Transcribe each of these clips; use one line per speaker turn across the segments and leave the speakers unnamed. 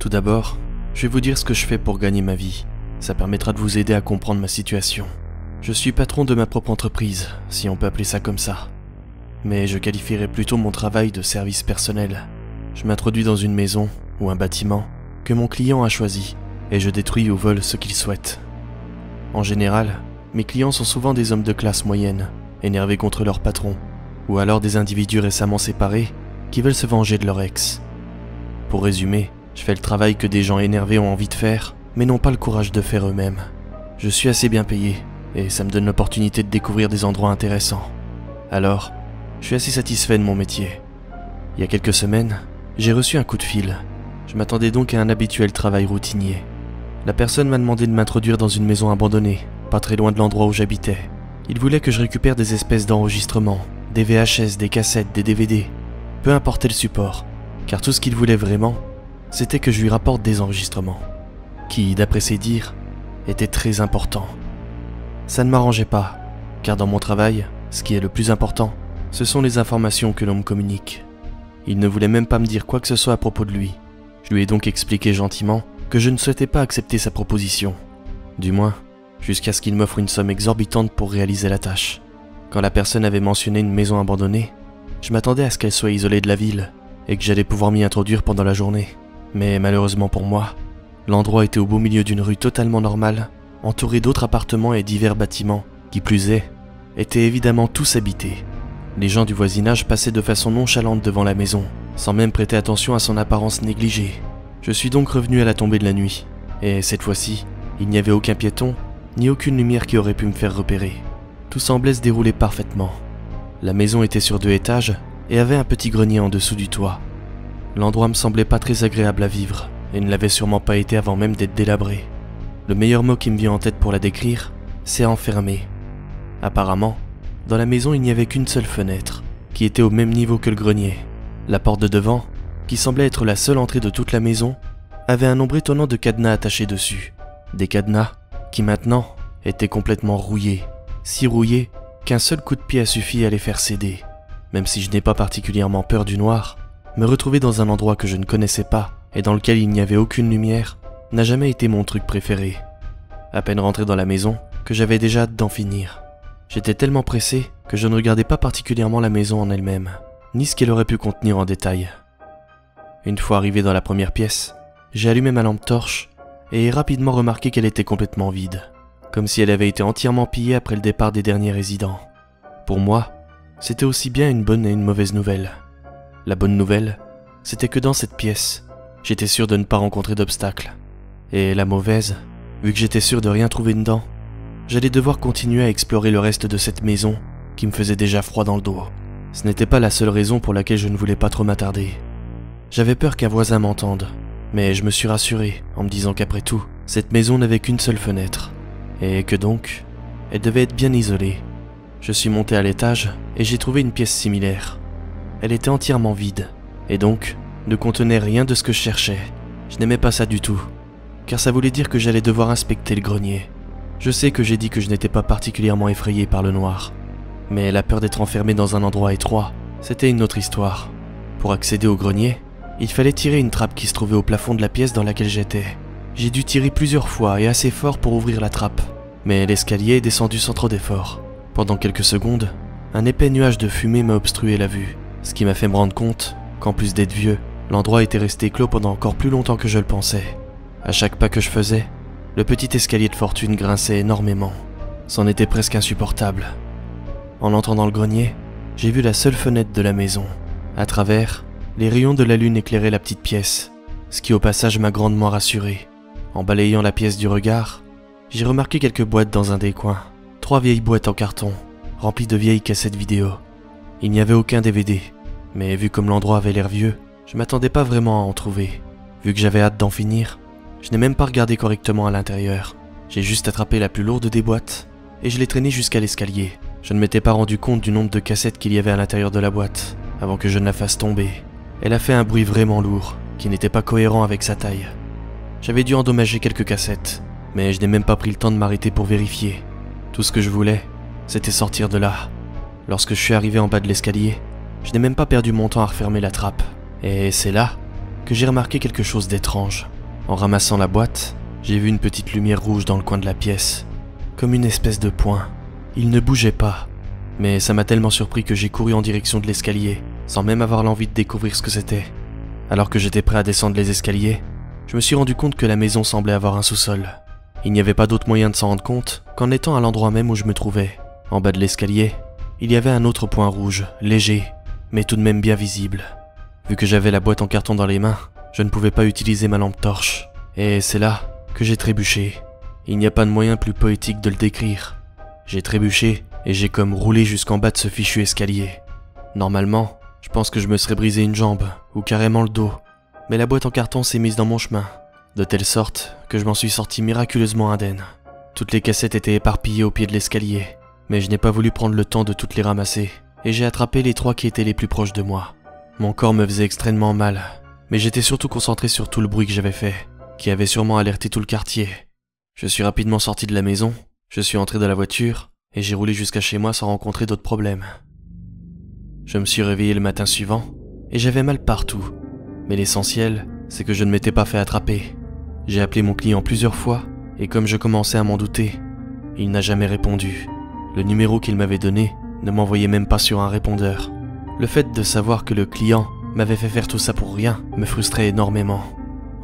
Tout d'abord, je vais vous dire ce que je fais pour gagner ma vie. Ça permettra de vous aider à comprendre ma situation. Je suis patron de ma propre entreprise, si on peut appeler ça comme ça. Mais je qualifierais plutôt mon travail de service personnel. Je m'introduis dans une maison ou un bâtiment que mon client a choisi et je détruis ou vole ce qu'il souhaite. En général, mes clients sont souvent des hommes de classe moyenne, énervés contre leur patron, ou alors des individus récemment séparés qui veulent se venger de leur ex. Pour résumer, je fais le travail que des gens énervés ont envie de faire, mais n'ont pas le courage de faire eux-mêmes. Je suis assez bien payé, et ça me donne l'opportunité de découvrir des endroits intéressants. Alors, je suis assez satisfait de mon métier. Il y a quelques semaines, j'ai reçu un coup de fil. Je m'attendais donc à un habituel travail routinier. La personne m'a demandé de m'introduire dans une maison abandonnée, pas très loin de l'endroit où j'habitais. Il voulait que je récupère des espèces d'enregistrements, des VHS, des cassettes, des DVD, peu importe le support, car tout ce qu'il voulait vraiment, c'était que je lui rapporte des enregistrements, qui, d'après ses dires, étaient très importants. Ça ne m'arrangeait pas, car dans mon travail, ce qui est le plus important, ce sont les informations que l'on me communique. Il ne voulait même pas me dire quoi que ce soit à propos de lui. Je lui ai donc expliqué gentiment que je ne souhaitais pas accepter sa proposition. Du moins, jusqu'à ce qu'il m'offre une somme exorbitante pour réaliser la tâche. Quand la personne avait mentionné une maison abandonnée, je m'attendais à ce qu'elle soit isolée de la ville et que j'allais pouvoir m'y introduire pendant la journée. Mais malheureusement pour moi, l'endroit était au beau milieu d'une rue totalement normale, entourée d'autres appartements et divers bâtiments, qui plus est, étaient évidemment tous habités. Les gens du voisinage passaient de façon nonchalante devant la maison, sans même prêter attention à son apparence négligée. Je suis donc revenu à la tombée de la nuit, et cette fois-ci, il n'y avait aucun piéton, ni aucune lumière qui aurait pu me faire repérer. Tout semblait se dérouler parfaitement. La maison était sur 2 étages et avait un petit grenier en dessous du toit. L'endroit me semblait pas très agréable à vivre, et ne l'avait sûrement pas été avant même d'être délabré. Le meilleur mot qui me vient en tête pour la décrire, c'est enfermé. Apparemment, dans la maison il n'y avait qu'une seule fenêtre, qui était au même niveau que le grenier. La porte de devant, qui semblait être la seule entrée de toute la maison, avait un nombre étonnant de cadenas attachés dessus. Des cadenas qui maintenant étaient complètement rouillés, si rouillés qu'un seul coup de pied a suffi à les faire céder. Même si je n'ai pas particulièrement peur du noir, me retrouver dans un endroit que je ne connaissais pas et dans lequel il n'y avait aucune lumière n'a jamais été mon truc préféré. À peine rentré dans la maison que j'avais déjà hâte d'en finir. J'étais tellement pressé que je ne regardais pas particulièrement la maison en elle-même, ni ce qu'elle aurait pu contenir en détail. Une fois arrivé dans la première pièce, j'ai allumé ma lampe torche et ai rapidement remarqué qu'elle était complètement vide, comme si elle avait été entièrement pillée après le départ des derniers résidents. Pour moi, c'était aussi bien une bonne et une mauvaise nouvelle. La bonne nouvelle, c'était que dans cette pièce, j'étais sûr de ne pas rencontrer d'obstacles. Et la mauvaise, vu que j'étais sûr de rien trouver dedans, j'allais devoir continuer à explorer le reste de cette maison qui me faisait déjà froid dans le dos. Ce n'était pas la seule raison pour laquelle je ne voulais pas trop m'attarder. J'avais peur qu'un voisin m'entende, mais je me suis rassuré en me disant qu'après tout, cette maison n'avait qu'une seule fenêtre, et que donc, elle devait être bien isolée. Je suis monté à l'étage et j'ai trouvé une pièce similaire. Elle était entièrement vide, et donc ne contenait rien de ce que je cherchais. Je n'aimais pas ça du tout, car ça voulait dire que j'allais devoir inspecter le grenier. Je sais que j'ai dit que je n'étais pas particulièrement effrayé par le noir, mais la peur d'être enfermé dans un endroit étroit, c'était une autre histoire. Pour accéder au grenier, il fallait tirer une trappe qui se trouvait au plafond de la pièce dans laquelle j'étais. J'ai dû tirer plusieurs fois et assez fort pour ouvrir la trappe, mais l'escalier est descendu sans trop d'effort. Pendant quelques secondes, un épais nuage de fumée m'a obstrué la vue, ce qui m'a fait me rendre compte qu'en plus d'être vieux, l'endroit était resté clos pendant encore plus longtemps que je le pensais. À chaque pas que je faisais, le petit escalier de fortune grinçait énormément. C'en était presque insupportable. En entrant dans le grenier, j'ai vu la seule fenêtre de la maison. À travers, les rayons de la lune éclairaient la petite pièce, ce qui au passage m'a grandement rassuré. En balayant la pièce du regard, j'ai remarqué quelques boîtes dans un des coins. 3 vieilles boîtes en carton, remplies de vieilles cassettes vidéo. Il n'y avait aucun DVD, mais vu comme l'endroit avait l'air vieux, je m'attendais pas vraiment à en trouver. Vu que j'avais hâte d'en finir, je n'ai même pas regardé correctement à l'intérieur. J'ai juste attrapé la plus lourde des boîtes et je l'ai traînée jusqu'à l'escalier. Je ne m'étais pas rendu compte du nombre de cassettes qu'il y avait à l'intérieur de la boîte avant que je ne la fasse tomber. Elle a fait un bruit vraiment lourd, qui n'était pas cohérent avec sa taille. J'avais dû endommager quelques cassettes, mais je n'ai même pas pris le temps de m'arrêter pour vérifier. Tout ce que je voulais, c'était sortir de là. Lorsque je suis arrivé en bas de l'escalier, je n'ai même pas perdu mon temps à refermer la trappe. Et c'est là que j'ai remarqué quelque chose d'étrange. En ramassant la boîte, j'ai vu une petite lumière rouge dans le coin de la pièce, comme une espèce de poing. Il ne bougeait pas, mais ça m'a tellement surpris que j'ai couru en direction de l'escalier, sans même avoir l'envie de découvrir ce que c'était. Alors que j'étais prêt à descendre les escaliers, je me suis rendu compte que la maison semblait avoir un sous-sol. Il n'y avait pas d'autre moyen de s'en rendre compte qu'en étant à l'endroit même où je me trouvais. En bas de l'escalier, il y avait un autre point rouge, léger, mais tout de même bien visible. Vu que j'avais la boîte en carton dans les mains, je ne pouvais pas utiliser ma lampe torche. Et c'est là que j'ai trébuché. Il n'y a pas de moyen plus poétique de le décrire. J'ai trébuché et j'ai comme roulé jusqu'en bas de ce fichu escalier. Normalement, je pense que je me serais brisé une jambe ou carrément le dos. Mais la boîte en carton s'est mise dans mon chemin, de telle sorte que je m'en suis sorti miraculeusement indemne. Toutes les cassettes étaient éparpillées au pied de l'escalier, mais je n'ai pas voulu prendre le temps de toutes les ramasser, et j'ai attrapé les 3 qui étaient les plus proches de moi. Mon corps me faisait extrêmement mal, mais j'étais surtout concentré sur tout le bruit que j'avais fait, qui avait sûrement alerté tout le quartier. Je suis rapidement sorti de la maison, je suis entré dans la voiture, et j'ai roulé jusqu'à chez moi sans rencontrer d'autres problèmes. Je me suis réveillé le matin suivant, et j'avais mal partout. Mais l'essentiel, c'est que je ne m'étais pas fait attraper. J'ai appelé mon client plusieurs fois, et comme je commençais à m'en douter, il n'a jamais répondu. Le numéro qu'il m'avait donné ne m'envoyait même pas sur un répondeur. Le fait de savoir que le client m'avait fait faire tout ça pour rien me frustrait énormément.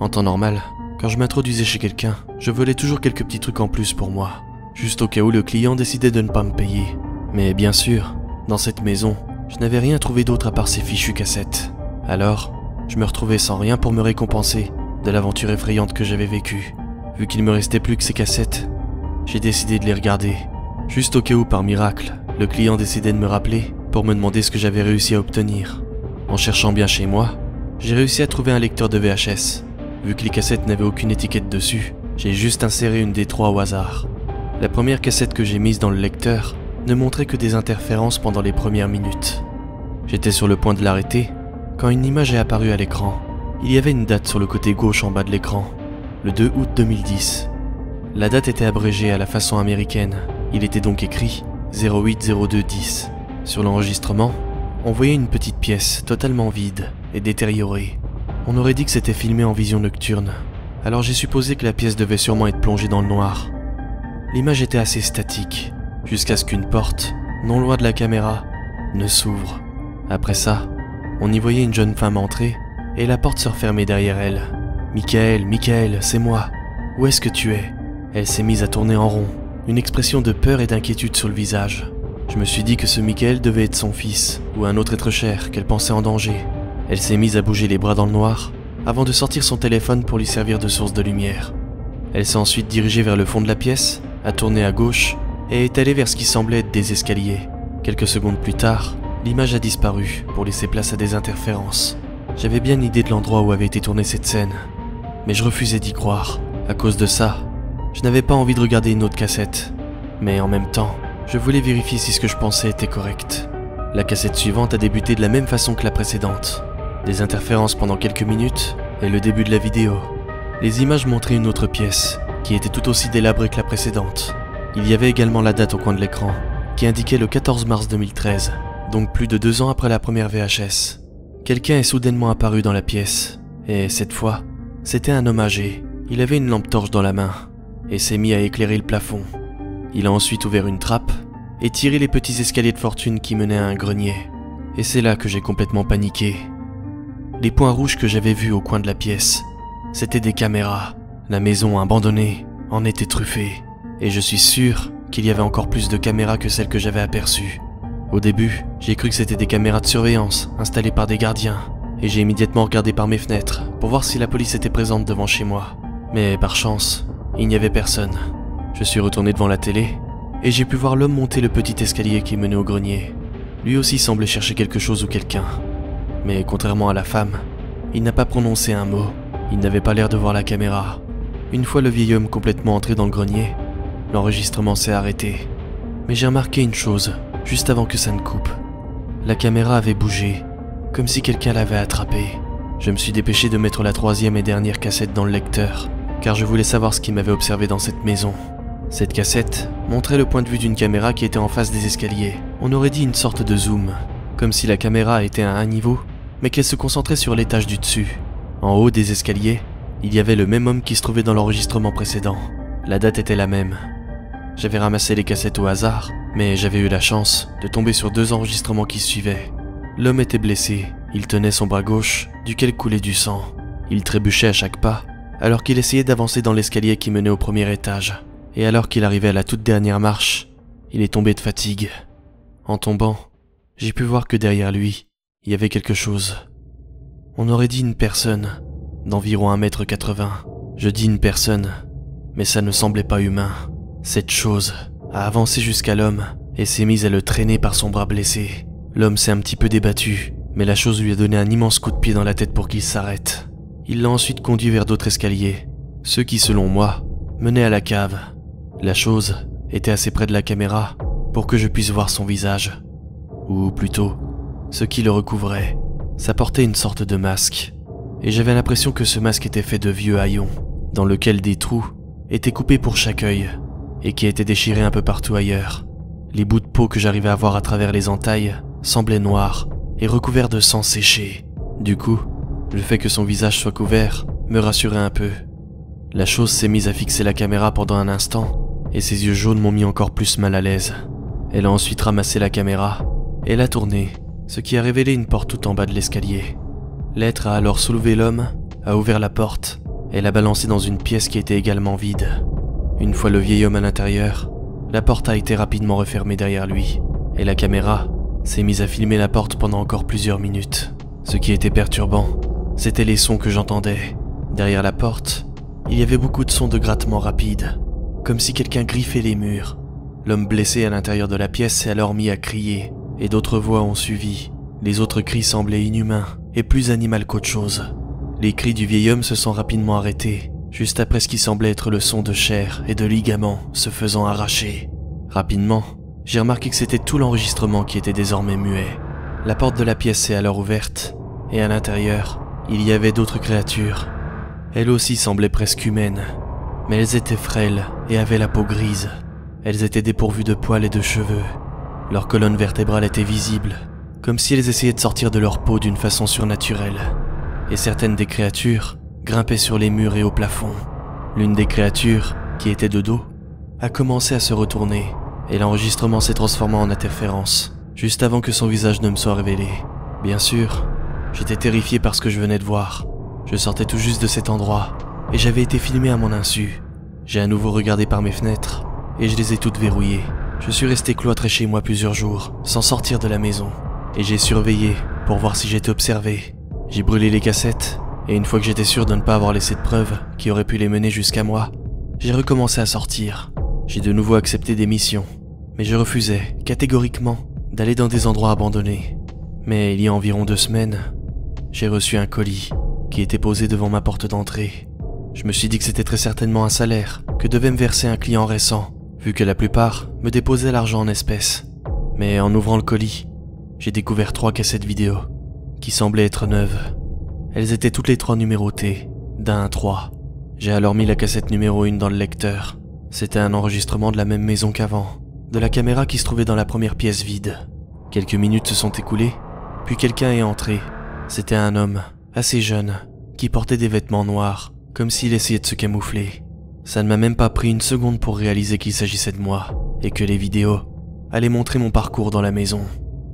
En temps normal, quand je m'introduisais chez quelqu'un, je volais toujours quelques petits trucs en plus pour moi, juste au cas où le client décidait de ne pas me payer. Mais bien sûr, dans cette maison, je n'avais rien trouvé d'autre à part ces fichues cassettes. Alors, je me retrouvais sans rien pour me récompenser de l'aventure effrayante que j'avais vécue. Vu qu'il me restait plus que ces cassettes, j'ai décidé de les regarder, juste au cas où par miracle, le client décidait de me rappeler pour me demander ce que j'avais réussi à obtenir. En cherchant bien chez moi, j'ai réussi à trouver un lecteur de VHS. Vu que les cassettes n'avaient aucune étiquette dessus, j'ai juste inséré une des 3 au hasard. La première cassette que j'ai mise dans le lecteur ne montrait que des interférences pendant les premières minutes. J'étais sur le point de l'arrêter quand une image est apparue à l'écran. Il y avait une date sur le côté gauche en bas de l'écran, le 2 août 2010. La date était abrégée à la façon américaine. Il était donc écrit 08-02-10. Sur l'enregistrement, on voyait une petite pièce totalement vide et détériorée. On aurait dit que c'était filmé en vision nocturne, alors j'ai supposé que la pièce devait sûrement être plongée dans le noir. L'image était assez statique, jusqu'à ce qu'une porte, non loin de la caméra, ne s'ouvre. Après ça, on y voyait une jeune femme entrer et la porte se refermer derrière elle. « Michael, c'est moi. Où est-ce que tu es ?» Elle s'est mise à tourner en rond, une expression de peur et d'inquiétude sur le visage. Je me suis dit que ce Michael devait être son fils, ou un autre être cher qu'elle pensait en danger. Elle s'est mise à bouger les bras dans le noir, avant de sortir son téléphone pour lui servir de source de lumière. Elle s'est ensuite dirigée vers le fond de la pièce, a tourné à gauche, et est allée vers ce qui semblait être des escaliers. Quelques secondes plus tard, l'image a disparu pour laisser place à des interférences. J'avais bien idée de l'endroit où avait été tournée cette scène, mais je refusais d'y croire. À cause de ça, je n'avais pas envie de regarder une autre cassette, mais en même temps, je voulais vérifier si ce que je pensais était correct. La cassette suivante a débuté de la même façon que la précédente. Des interférences pendant quelques minutes, et le début de la vidéo. Les images montraient une autre pièce, qui était tout aussi délabrée que la précédente. Il y avait également la date au coin de l'écran, qui indiquait le 14 mars 2013, donc plus de 2 ans après la première VHS. Quelqu'un est soudainement apparu dans la pièce, et cette fois, c'était un homme âgé. Il avait une lampe torche dans la main, et s'est mis à éclairer le plafond. Il a ensuite ouvert une trappe, et tiré les petits escaliers de fortune qui menaient à un grenier. Et c'est là que j'ai complètement paniqué. Les points rouges que j'avais vus au coin de la pièce, c'étaient des caméras. La maison abandonnée en était truffée, et je suis sûr qu'il y avait encore plus de caméras que celles que j'avais aperçues. Au début, j'ai cru que c'était des caméras de surveillance installées par des gardiens, et j'ai immédiatement regardé par mes fenêtres pour voir si la police était présente devant chez moi. Mais par chance, il n'y avait personne. Je suis retourné devant la télé, et j'ai pu voir l'homme monter le petit escalier qui menait au grenier. Lui aussi semblait chercher quelque chose ou quelqu'un. Mais contrairement à la femme, il n'a pas prononcé un mot. Il n'avait pas l'air de voir la caméra. Une fois le vieil homme complètement entré dans le grenier, l'enregistrement s'est arrêté. Mais j'ai remarqué une chose, juste avant que ça ne coupe. La caméra avait bougé, comme si quelqu'un l'avait attrapée. Je me suis dépêché de mettre la 3e et dernière cassette dans le lecteur, car je voulais savoir ce qui m'avait observé dans cette maison. Cette cassette montrait le point de vue d'une caméra qui était en face des escaliers. On aurait dit une sorte de zoom, comme si la caméra était à un niveau, mais qu'elle se concentrait sur l'étage du dessus. En haut des escaliers, Il y avait le même homme qui se trouvait dans l'enregistrement précédent. La date était la même. J'avais ramassé les cassettes au hasard, mais j'avais eu la chance de tomber sur 2 enregistrements qui suivaient. L'homme était blessé, il tenait son bras gauche, duquel coulait du sang. Il trébuchait à chaque pas, alors qu'il essayait d'avancer dans l'escalier qui menait au premier étage. Et alors qu'il arrivait à la toute dernière marche, il est tombé de fatigue. En tombant, j'ai pu voir que derrière lui, il y avait quelque chose. On aurait dit une personne, d'environ 1m80. Je dis une personne, mais ça ne semblait pas humain. Cette chose a avancé jusqu'à l'homme et s'est mise à le traîner par son bras blessé. L'homme s'est un petit peu débattu, mais la chose lui a donné un immense coup de pied dans la tête pour qu'il s'arrête. Il l'a ensuite conduit vers d'autres escaliers, ceux qui, selon moi, menaient à la cave. La chose était assez près de la caméra pour que je puisse voir son visage. Ou plutôt, ce qui le recouvrait. Ça portait une sorte de masque. Et j'avais l'impression que ce masque était fait de vieux haillons, dans lequel des trous étaient coupés pour chaque œil, et qui étaient déchirés un peu partout ailleurs. Les bouts de peau que j'arrivais à voir à travers les entailles semblaient noirs et recouverts de sang séché. Du coup, le fait que son visage soit couvert me rassurait un peu. La chose s'est mise à fixer la caméra pendant un instant, et ses yeux jaunes m'ont mis encore plus mal à l'aise. Elle a ensuite ramassé la caméra et l'a tournée, ce qui a révélé une porte tout en bas de l'escalier. L'être a alors soulevé l'homme, a ouvert la porte et l'a balancé dans une pièce qui était également vide. Une fois le vieil homme à l'intérieur, la porte a été rapidement refermée derrière lui, et la caméra s'est mise à filmer la porte pendant encore plusieurs minutes. Ce qui était perturbant, c'étaient les sons que j'entendais. Derrière la porte, il y avait beaucoup de sons de grattement rapides, comme si quelqu'un griffait les murs. L'homme blessé à l'intérieur de la pièce s'est alors mis à crier, et d'autres voix ont suivi. Les autres cris semblaient inhumains, et plus animal qu'autre chose. Les cris du vieil homme se sont rapidement arrêtés, juste après ce qui semblait être le son de chair et de ligaments se faisant arracher. Rapidement, j'ai remarqué que c'était tout l'enregistrement qui était désormais muet. La porte de la pièce s'est alors ouverte, et à l'intérieur, il y avait d'autres créatures. Elles aussi semblaient presque humaines, mais elles étaient frêles et avaient la peau grise. Elles étaient dépourvues de poils et de cheveux. Leur colonne vertébrale était visible, comme si elles essayaient de sortir de leur peau d'une façon surnaturelle. Et certaines des créatures grimpaient sur les murs et au plafond. L'une des créatures, qui était de dos, a commencé à se retourner, et l'enregistrement s'est transformé en interférence, juste avant que son visage ne me soit révélé. Bien sûr, j'étais terrifié par ce que je venais de voir. Je sortais tout juste de cet endroit, et j'avais été filmé à mon insu. J'ai à nouveau regardé par mes fenêtres, et je les ai toutes verrouillées. Je suis resté cloîtré chez moi plusieurs jours, sans sortir de la maison, et j'ai surveillé pour voir si j'étais observé. J'ai brûlé les cassettes, et une fois que j'étais sûr de ne pas avoir laissé de preuves qui auraient pu les mener jusqu'à moi, j'ai recommencé à sortir. J'ai de nouveau accepté des missions, mais je refusais, catégoriquement, d'aller dans des endroits abandonnés. Mais il y a environ 2 semaines, j'ai reçu un colis qui était posé devant ma porte d'entrée. Je me suis dit que c'était très certainement un salaire que devait me verser un client récent, vu que la plupart me déposaient l'argent en espèces. Mais en ouvrant le colis, j'ai découvert 3 cassettes vidéo qui semblaient être neuves. Elles étaient toutes les 3 numérotées, d'1 à 3. J'ai alors mis la cassette numéro 1 dans le lecteur. C'était un enregistrement de la même maison qu'avant, de la caméra qui se trouvait dans la première pièce vide. Quelques minutes se sont écoulées, puis quelqu'un est entré. C'était un homme, assez jeune, qui portait des vêtements noirs, comme s'il essayait de se camoufler. Ça ne m'a même pas pris une seconde pour réaliser qu'il s'agissait de moi, et que les vidéos allaient montrer mon parcours dans la maison.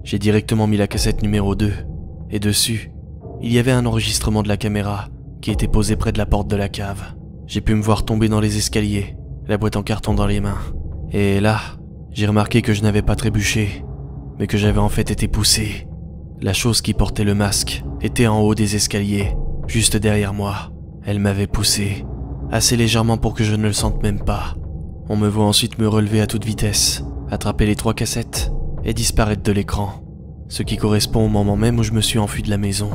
J'ai directement mis la cassette numéro 2, et dessus, il y avait un enregistrement de la caméra qui était posé près de la porte de la cave. J'ai pu me voir tomber dans les escaliers, la boîte en carton dans les mains. Et là, j'ai remarqué que je n'avais pas trébuché, mais que j'avais en fait été poussé. La chose qui portait le masque était en haut des escaliers, juste derrière moi. Elle m'avait poussé, assez légèrement pour que je ne le sente même pas. On me voit ensuite me relever à toute vitesse, attraper les 3 cassettes et disparaître de l'écran, ce qui correspond au moment même où je me suis enfui de la maison.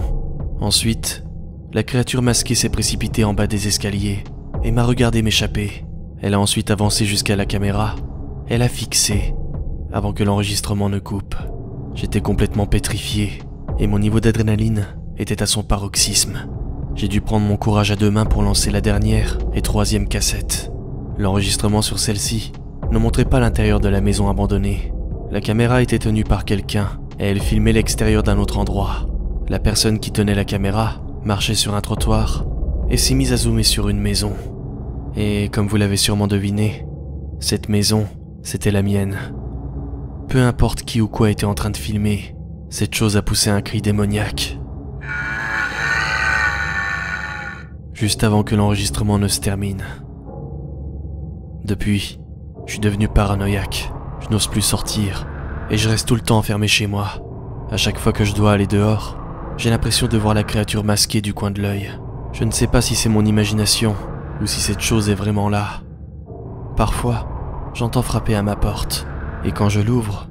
Ensuite, la créature masquée s'est précipitée en bas des escaliers et m'a regardé m'échapper. Elle a ensuite avancé jusqu'à la caméra, elle a fixé, avant que l'enregistrement ne coupe. J'étais complètement pétrifié, et mon niveau d'adrénaline était à son paroxysme. J'ai dû prendre mon courage à 2 mains pour lancer la dernière et 3e cassette. L'enregistrement sur celle-ci ne montrait pas l'intérieur de la maison abandonnée. La caméra était tenue par quelqu'un, et elle filmait l'extérieur d'un autre endroit. La personne qui tenait la caméra marchait sur un trottoir, et s'est mise à zoomer sur une maison. Et comme vous l'avez sûrement deviné, cette maison, c'était la mienne. Peu importe qui ou quoi était en train de filmer, cette chose a poussé un cri démoniaque. Juste avant que l'enregistrement ne se termine. Depuis, je suis devenu paranoïaque. Je n'ose plus sortir, et je reste tout le temps enfermé chez moi. À chaque fois que je dois aller dehors, j'ai l'impression de voir la créature masquée du coin de l'œil. Je ne sais pas si c'est mon imagination, ou si cette chose est vraiment là. Parfois, j'entends frapper à ma porte, et quand je l'ouvre,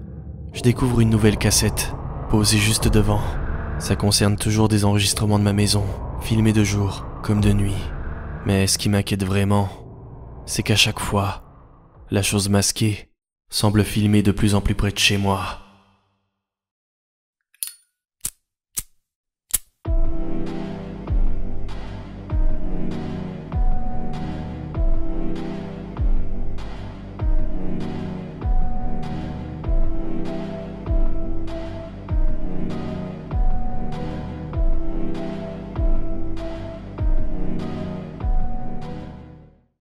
je découvre une nouvelle cassette, posée juste devant. Ça concerne toujours des enregistrements de ma maison, filmés de jour comme de nuit. Mais ce qui m'inquiète vraiment, c'est qu'à chaque fois, la chose masquée semble filmer de plus en plus près de chez moi.